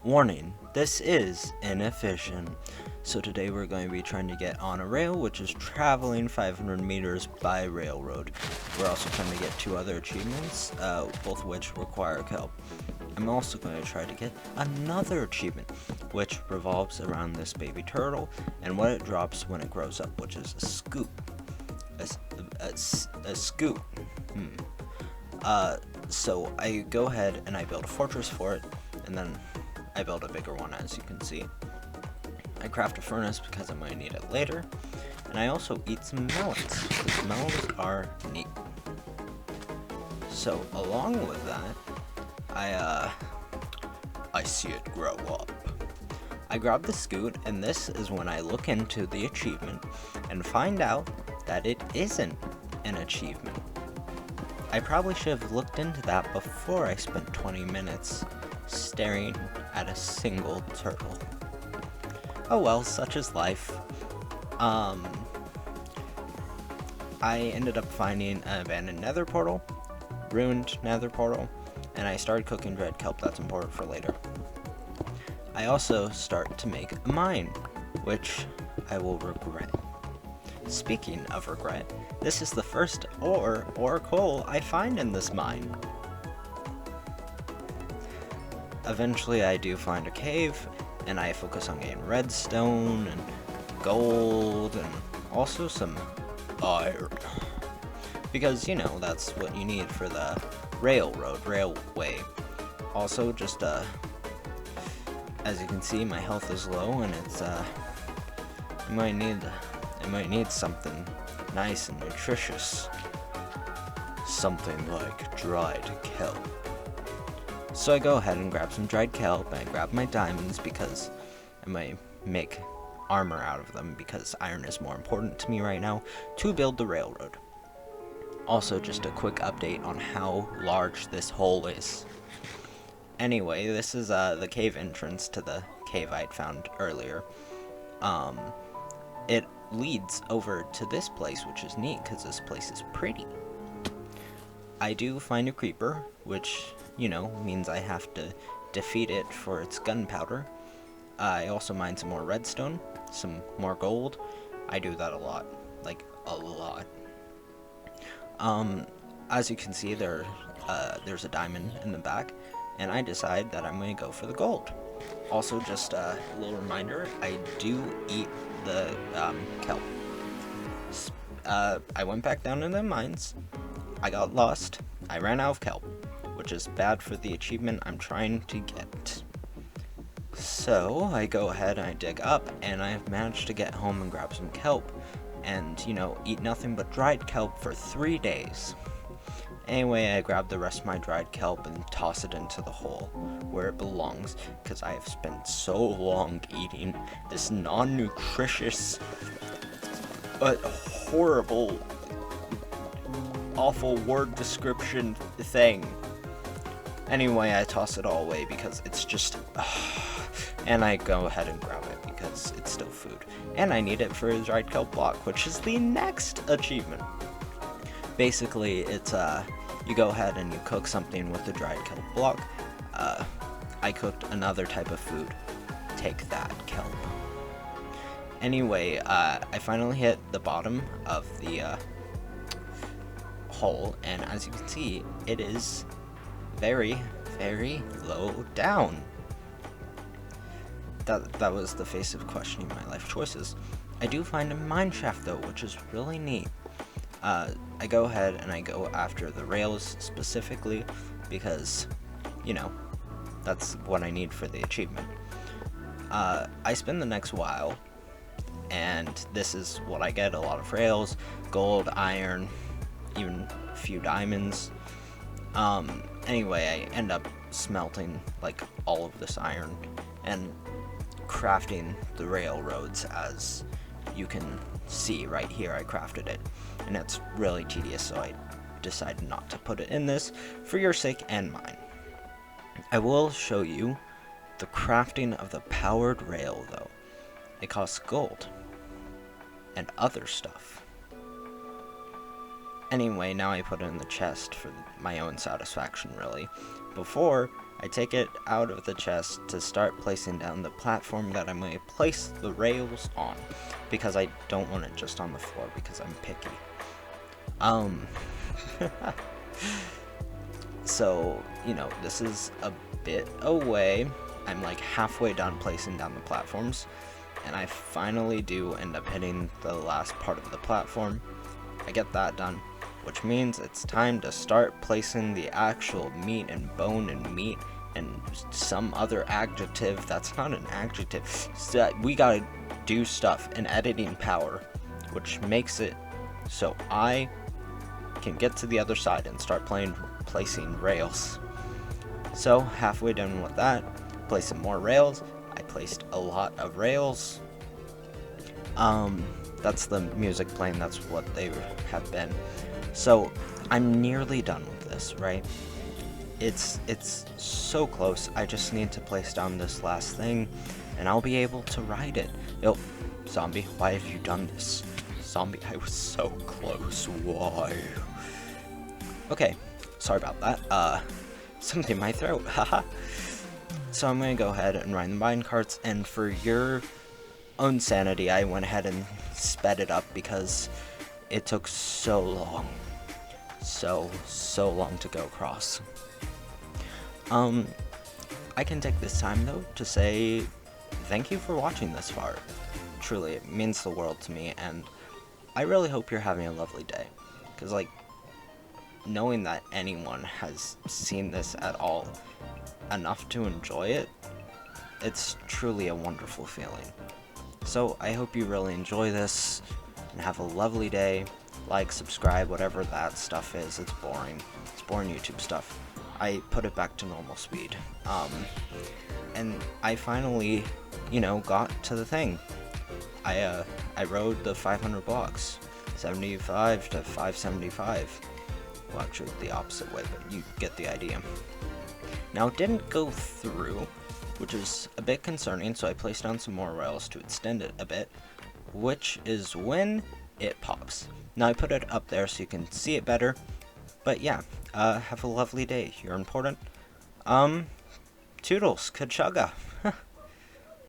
Warning, this is inefficient. So today we're going to be trying to get on a rail, which is traveling 500 meters by railroad. We're also trying to get 2 other achievements, both of which require kelp. I'm also going to try to get another achievement, which revolves around this baby turtle and what it drops when it grows up, which is a scoop. A scoop. So I go ahead and I build a fortress for it, and then I build a bigger one, as you can see. I craft a furnace because I might need it later, and I also eat some melons, because melons are neat. So along with that, I see it grow up. I grab the scoot, and this is when I look into the achievement and find out that it isn't an achievement. I probably should have looked into that before I spent 20 minutes staring at a single turtle. Oh well, such is life. I ended up finding an abandoned nether portal, ruined nether portal, and I started cooking dried kelp. That's important for later. I also start to make a mine, which I will regret. Speaking of regret, this is the first ore or coal I find in this mine. Eventually I do find a cave, and I focus on getting redstone and gold and also some iron. Because, you know, that's what you need for the railway. Also, just, as you can see, my health is low, and it's, I might need something nice and nutritious. Something like dried kelp. So I go ahead and grab some dried kelp, and I grab my diamonds because I might make armor out of them, because iron is more important to me right now to build the railroad. Also, just a quick update on how large this hole is. Anyway, this is the cave entrance to the cave I'd found earlier. It leads over to this place, which is neat because this place is pretty. I do find a creeper, which, you know, means I have to defeat it for its gunpowder. I also mine some more redstone, some more gold. I do that a lot, like a lot. As you can see, there's a diamond in the back, and I decide that I'm going to go for the gold. Also, just a little reminder, I do eat the kelp. I went back down in the mines, I got lost, I ran out of kelp, which is bad for the achievement I'm trying to get. So I go ahead and I dig up, and I've managed to get home and grab some kelp, and, you know, eat nothing but dried kelp for 3 days. Anyway, I grab the rest of my dried kelp and toss it into the hole where it belongs, because I have spent so long eating this non-nutritious but horrible, awful word description thing. Anyway, I toss it all away because it's just... and I go ahead and grab it because it's still food. And I need it for a dried kelp block, which is the next achievement. Basically, it's, you go ahead and you cook something with the dried kelp block. I cooked another type of food. Take that, kelp. Anyway, I finally hit the bottom of the hole, and as you can see, it is very, very low down. That was the face of questioning my life choices. I do find a mine shaft though, which is really neat. I go ahead and I go after the rails specifically because, you know, that's what I need for the achievement. I spend the next while, and this is what I get: a lot of rails, gold, iron, even a few diamonds. Anyway, I end up smelting like all of this iron and crafting the railroads, as you can see right here. I crafted it, and it's really tedious, so I decided not to put it in this for your sake and mine. I will show you the crafting of the powered rail though. It costs gold and other stuff. Anyway, now I put it in the chest for my own satisfaction, really. Before, I take it out of the chest to start placing down the platform that I'm going to place the rails on, because I don't want it just on the floor because I'm picky. So, you know, this is a bit away. I'm like halfway done placing down the platforms, and I finally do end up hitting the last part of the platform. I get that done, which means it's time to start placing the actual meat and bone and meat and some other adjective that's not an adjective. So we gotta do stuff in editing power, which makes it so I can get to the other side and start placing rails. So halfway done with that, placing more rails. I placed a lot of rails. That's the music playing, that's what they have been. So I'm nearly done with this, right? It's so close. I just need to place down this last thing and I'll be able to ride it. Yo, zombie, why have you done this? Zombie, I was so close. Why? Okay, sorry about that. Something in my throat, haha. So I'm gonna go ahead and ride the mine carts, and for your own sanity, I went ahead and sped it up because it took so long. So long to go across. I can take this time though to say thank you for watching this far. Truly, it means the world to me, and I really hope you're having a lovely day. Because, like, knowing that anyone has seen this at all enough to enjoy it, it's truly a wonderful feeling. So I hope you really enjoy this and have a lovely day. Like, subscribe, whatever that stuff is. It's boring. It's boring YouTube stuff. I put it back to normal speed. And I finally, you know, got to the thing. I rode the 500 blocks, 75 to 575. Well, actually the opposite way, but you get the idea. Now, it didn't go through, which is a bit concerning, so I placed down some more rails to extend it a bit, which is when it pops. Now, I put it up there so you can see it better, but yeah, have a lovely day. You're important. Toodles, Kachaga.